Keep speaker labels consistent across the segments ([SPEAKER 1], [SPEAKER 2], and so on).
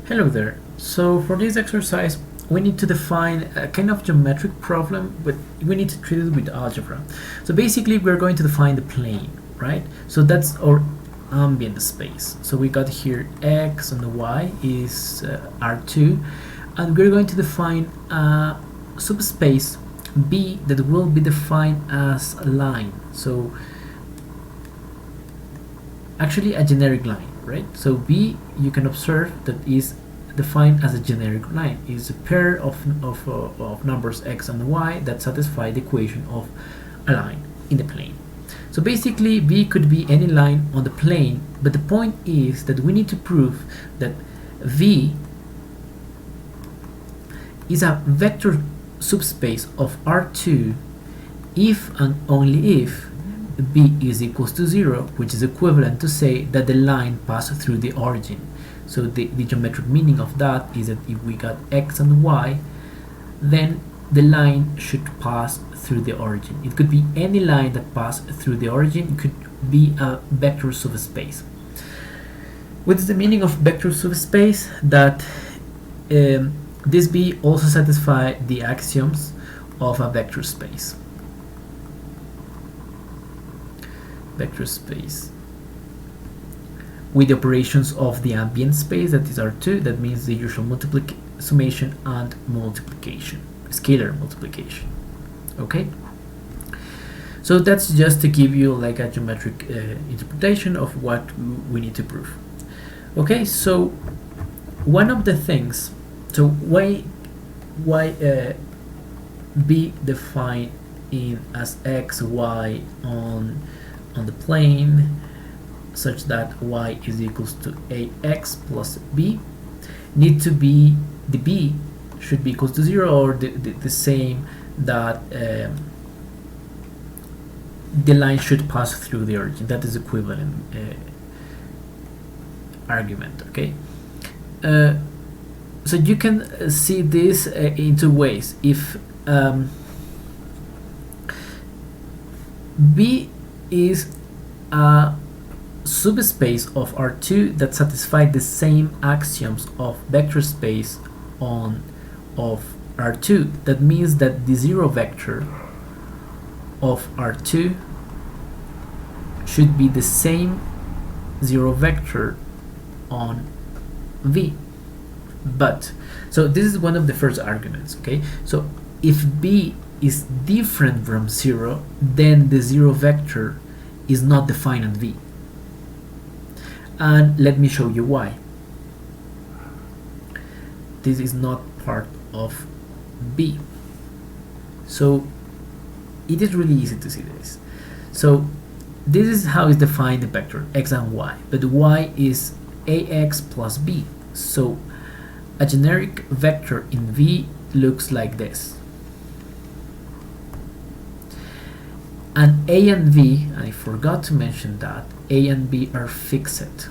[SPEAKER 1] Hello there. So for this exercise, we need to define a kind of geometric problem, but we need to treat it with algebra. So basically, we're going to define the plane, right? So that's our ambient space. So we got here x and the y is R2, and we're going to define a subspace B that will be defined as a line. So actually a generic line, right? So B, you can observe that is defined as a generic line. It's a pair of numbers x and y that satisfy the equation of a line in the plane. So basically B could be any line on the plane, but the point is that we need to prove that V is a vector subspace of R2 if and only if B is equals to 0, which is equivalent to say that the line passed through the origin. So the geometric meaning of that is that if we got x and y, then the line should pass through the origin. It could be any line that passed through the origin. It could be a vector subspace. What is the meaning of vector subspace? That this B also satisfies the axioms of a vector space. Vector space with the operations of the ambient space, that is R2, that means the usual summation and multiplication, scalar multiplication. Okay, so that's just to give you like a geometric interpretation of what we need to prove. Okay, so one of the things, so why B defined in as x, y on the plane such that y is equals to ax plus b need to be, the b should be equals to 0 or the same, that the line should pass through the origin. That is equivalent argument. Okay, so you can see this in two ways. If B is a subspace of R2 that satisfies the same axioms of vector space of R2, that means that the 0 vector of R2 should be the same 0 vector on V. But so this is one of the first arguments. Okay, so if B is different from 0, then the 0 vector is not defined on V. And let me show you why. This is not part of B. So it is really easy to see this. So this is how is defined the vector x and y, but y is ax plus b. So a generic vector in V looks like this. And A and V, I forgot to mention that A and B are fixed.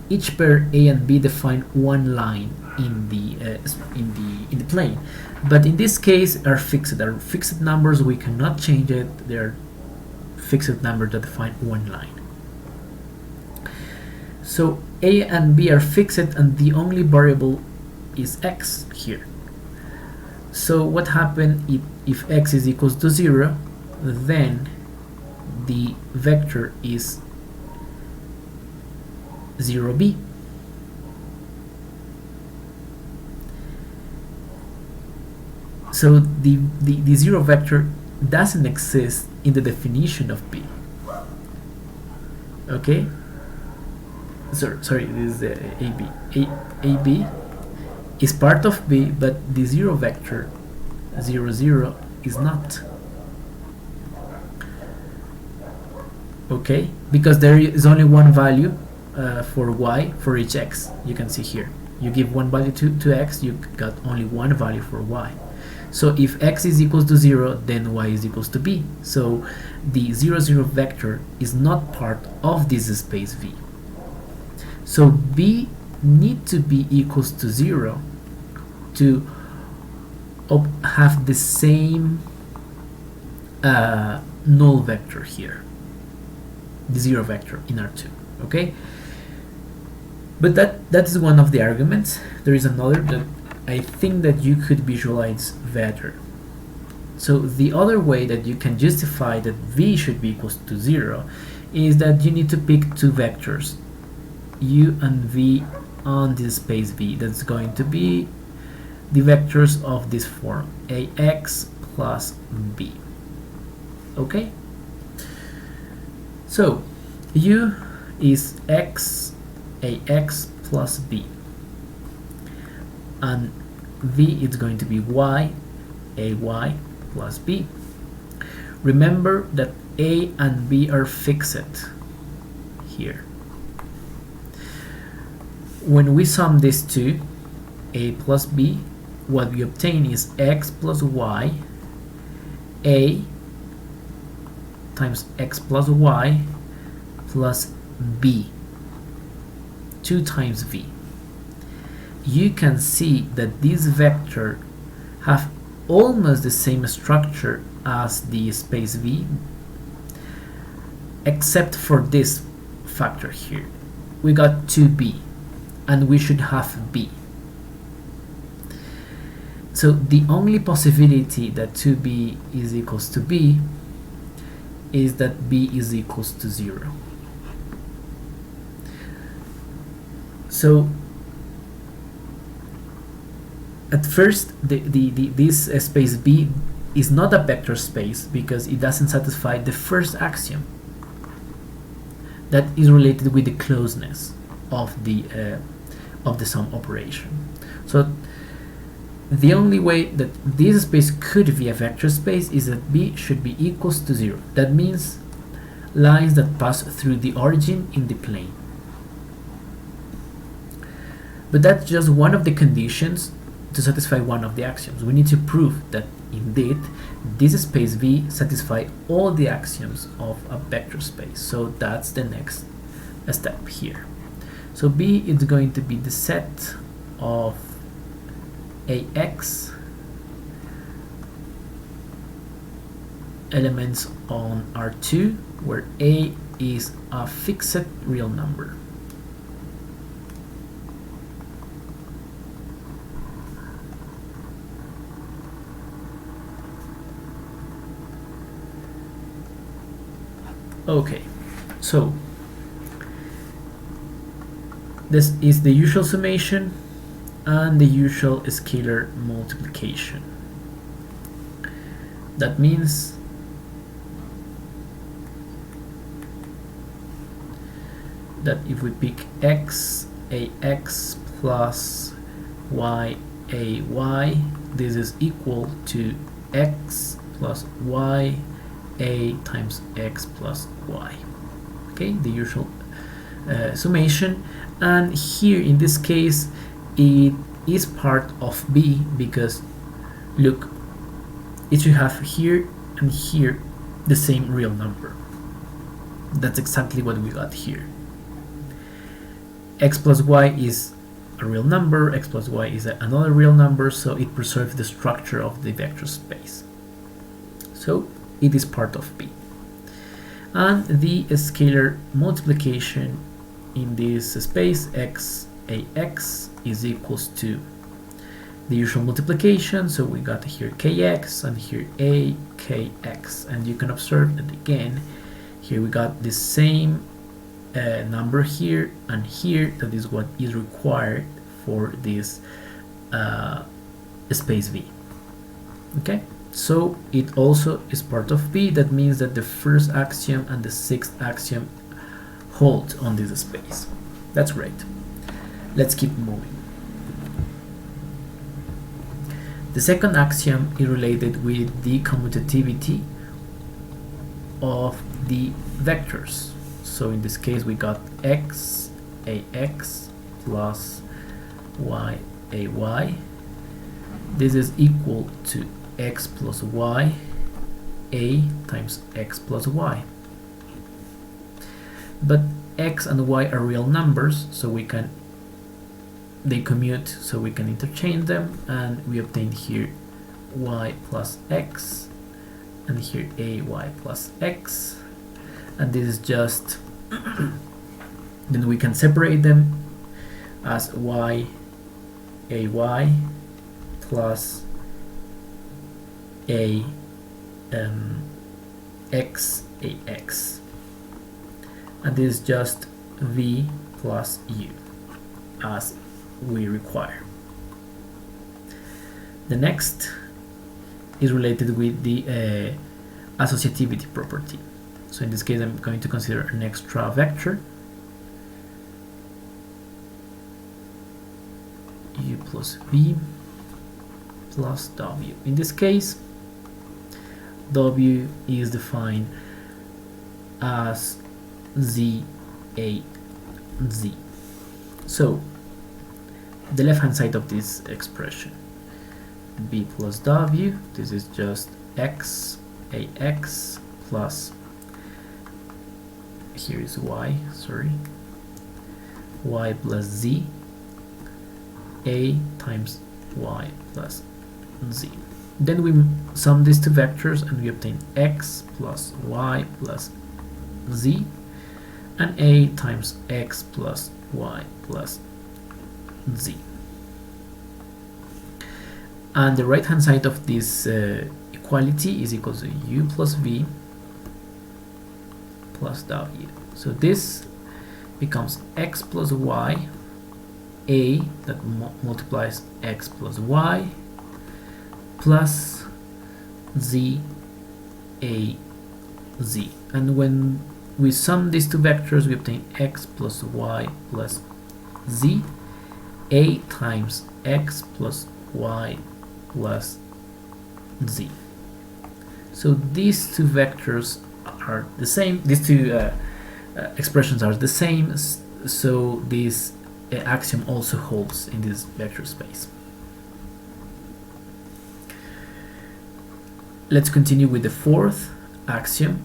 [SPEAKER 1] Each pair A and B define one line in the plane, but in this case are fixed. Are fixed numbers. We cannot change it. They are fixed numbers that define one line. So A and B are fixed, and the only variable is x here. So what happens if x is equals to 0, then the vector is 0b. So the 0 vector doesn't exist in the definition of B. Okay? Sorry, this is AB. AB is part of B, but the 0 vector 0, 0 is not. Okay, because there is only one value for y for each x. You can see here, you give one value to x, you got only one value for y. So if x is equals to 0, then y is equals to b. So the 0, 0 vector is not part of this space V. So B need to be equals to 0 to have the same null vector here, the 0 vector in R2. Okay, But that is one of the arguments. There is another that I think that you could visualize better. So the other way that you can justify that v should be equals to 0 is that you need to pick two vectors, u and v, on this space V. That's going to be the vectors of this form, ax plus b. Okay? So u is x, ax plus b, and v is going to be y, ay plus b. Remember that a and b are fixed here. When we sum these two, a plus b, what we obtain is x plus y, a times x plus y plus b, 2 times v. You can see that these vectors have almost the same structure as the space V, except for this factor here. We got 2b, and we should have b. So the only possibility that 2b is equals to b is that b is equals to 0. So at first this space B is not a vector space because it doesn't satisfy the first axiom that is related with the closeness of the sum operation. So the only way that this space could be a vector space is that B should be equals to 0. That means lines that pass through the origin in the plane. But that's just one of the conditions to satisfy one of the axioms. We need to prove that indeed this space V satisfies all the axioms of a vector space. So that's the next step here. So B is going to be the set of AX elements on R2 where A is a fixed real number. Okay, so this is the usual summation and the usual scalar multiplication. That means that if we pick x, ax plus y, ay, this is equal to x plus y, a times x plus y. Okay, the usual summation, and here in this case it is part of B because look, it should have here and here the same real number. That's exactly what we got here. X plus y is a real number, x plus y is another real number, so it preserves the structure of the vector space. So it is part of B. And the scalar multiplication in this space, x, ax, is equals to the usual multiplication. So we got here kx and here akx. And you can observe that again, here we got the same number here and here. That is what is required for this space V. Okay? So it also is part of B. That means that the first axiom and the sixth axiom hold on this space. That's great. Let's keep moving. The second axiom is related with the commutativity of the vectors. So in this case we got x, ax plus y, ay. This is equal to x plus y, a times x plus y. But x and y are real numbers, so they commute, so we can interchange them, and we obtain here y plus x and here ay plus x, and this is just then we can separate them as y ay plus a x ax, and this is just v plus u as we require. The next is related with the associativity property. So in this case I'm going to consider an extra vector, u plus v plus w. In this case w is defined as z a z. So the left hand side of this expression, b plus w, this is just x ax plus, here is y, sorry, y plus z, a times y plus z. Then we sum these two vectors and we obtain x plus y plus z, and a times x plus y plus z. And the right hand side of this equality is equal to u plus v plus w. So this becomes x plus y, a that multiplies x plus y, plus z a z. And when we sum these two vectors we obtain x plus y plus z, a times x plus y plus z. So these two vectors are the same, these two expressions are the same, so this axiom also holds in this vector space. Let's continue with the fourth axiom.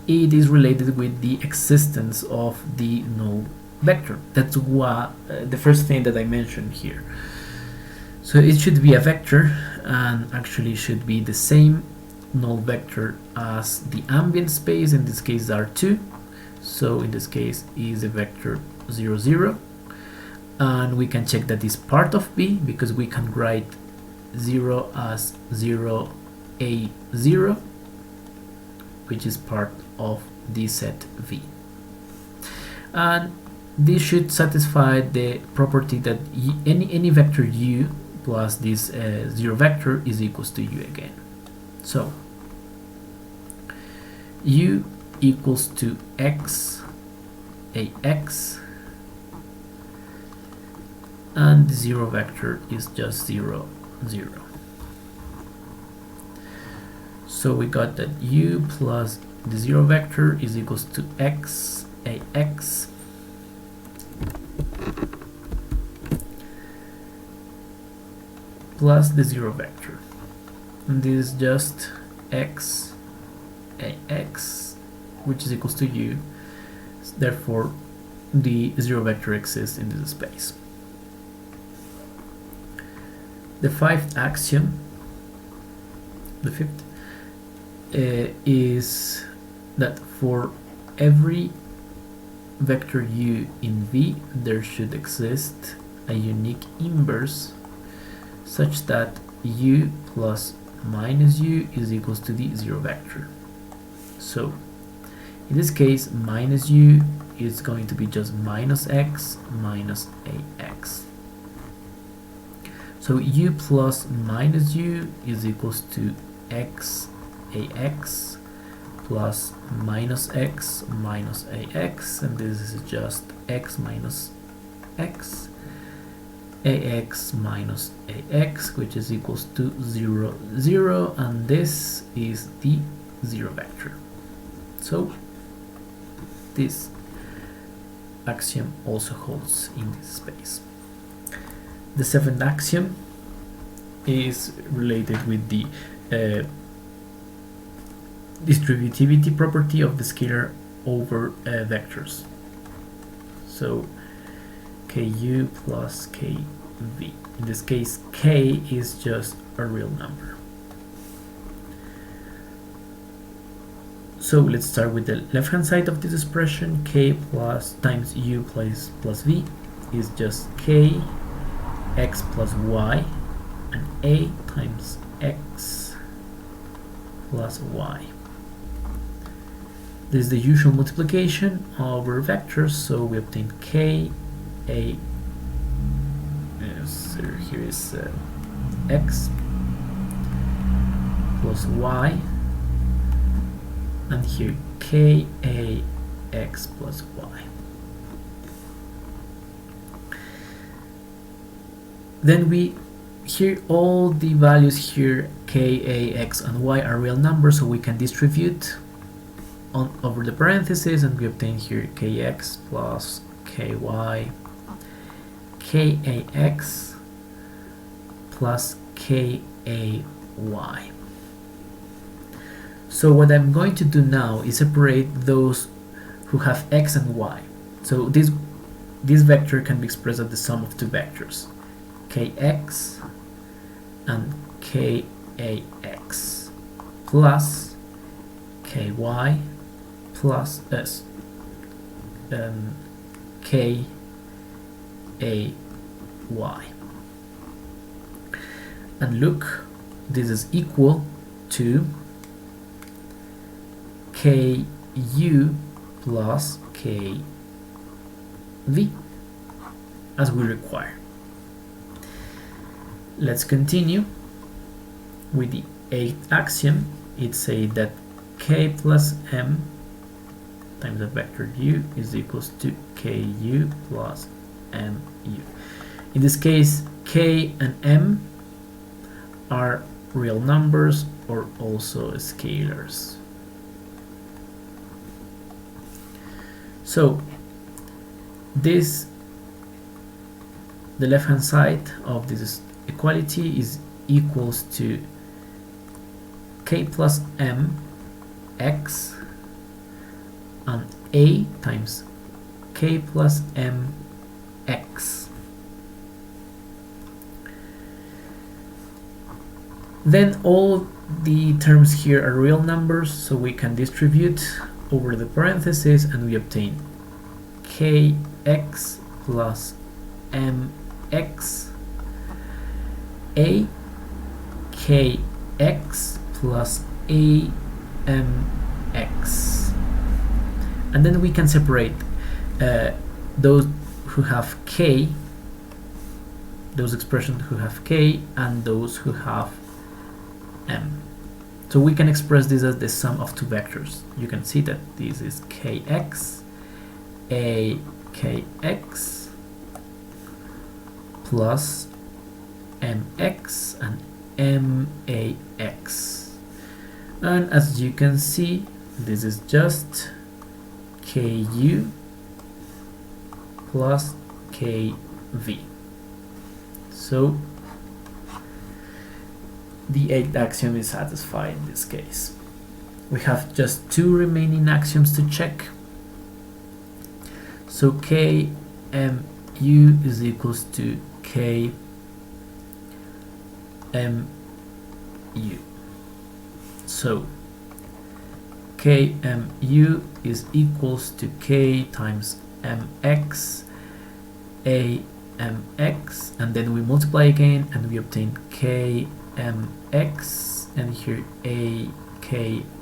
[SPEAKER 1] It is related with the existence of the null vector. That's what the first thing that I mentioned here. So it should be a vector, and actually should be the same null vector as the ambient space, in this case R2. So in this case is a vector 0 0, and we can check that is part of B because we can write 0 as 0 a 0, which is part of the set V, and this should satisfy the property that any vector u plus this 0 vector is equals to u again. So u equals to x ax, and the 0 vector is just 0 0. So we got that u plus the 0 vector is equals to x ax plus the 0 vector, and this is just x ax, which is equals to u. Therefore the 0 vector exists in this space. The fifth axiom, is that for every vector u in V there should exist a unique inverse such that u plus minus u is equals to the 0 vector. So in this case minus u is going to be just minus x minus ax. So u plus minus u is equals to x ax plus minus x minus ax, and this is just x minus x ax minus ax, which is equals to 0 0, and this is the 0 vector. So this axiom also holds in this space. The seventh axiom is related with the distributivity property of the scalar over vectors. So ku plus kv. In this case k is just a real number. So let's start with the left hand side of this expression, k plus times u plus v. is just k x plus y and a times x plus y. This is the usual multiplication over vectors, so we obtain k a. So here is x plus y, and here k a x plus y. Then here all the values here k, a, x and y are real numbers, so we can distribute over the parentheses, and we obtain here kx plus ky, kax plus kay. So what I'm going to do now is separate those who have x and y. So this vector can be expressed as the sum of two vectors, kx and kax plus ky plus kay. And look, this is equal to ku plus kv, as we require. Let's continue with the 8th axiom. It says that k plus m times the vector u is equals to ku plus mu. In this case, k and m are real numbers or also scalars. So the left hand side of this equality is equals to k plus m x and a times k plus m x. Then all the terms here are real numbers, so we can distribute over the parentheses and we obtain kx plus mx, a kx plus amx. And then we can separate those who have k, those expressions who have k, and those who have m. So we can express this as the sum of two vectors. You can see that this is kx, a kx plus mx and max. And as you can see, this is just ku plus kv. So the 8th axiom is satisfied in this case. We have just two remaining axioms to check. So kmu is equals to kmu. So kmu is equals to k times mx, amx, and then we multiply again and we obtain kmx, and here akmx.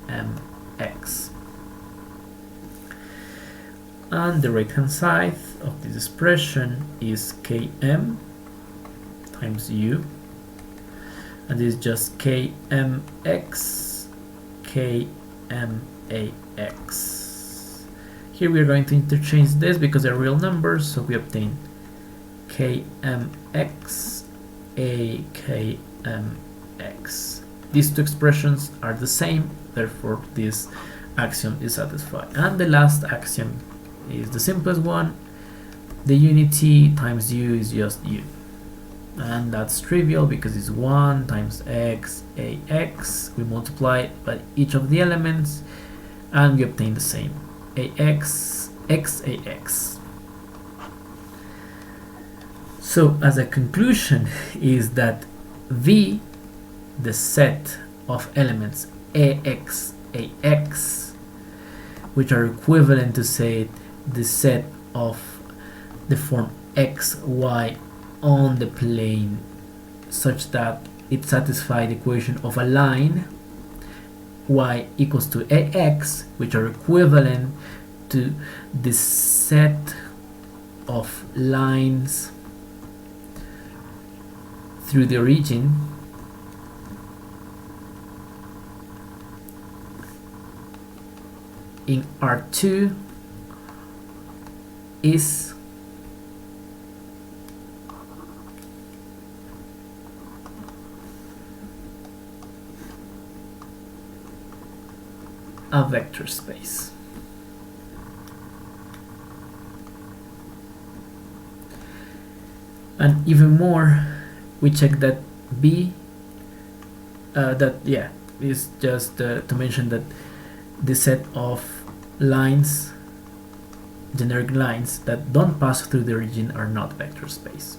[SPEAKER 1] And the right hand side of this expression is km times u, and this is just kmx, kmax. Here we are going to interchange this because they're real numbers, so we obtain kmx, akmx. These two expressions are the same, therefore this axiom is satisfied. And the last axiom is the simplest one. The unity times u is just u, and that's trivial because it's 1 times x, ax. We multiply by each of the elements and we obtain the same, ax, xax. So as a conclusion is that V, the set of elements ax, which are equivalent to say the set of the form x, y on the plane such that it satisfies the equation of a line y equals to ax, which are equivalent to the set of lines through the origin in R2 is a vector space. And even more, we check that B, is just to mention that the set of lines, generic lines that don't pass through the origin are not vector space.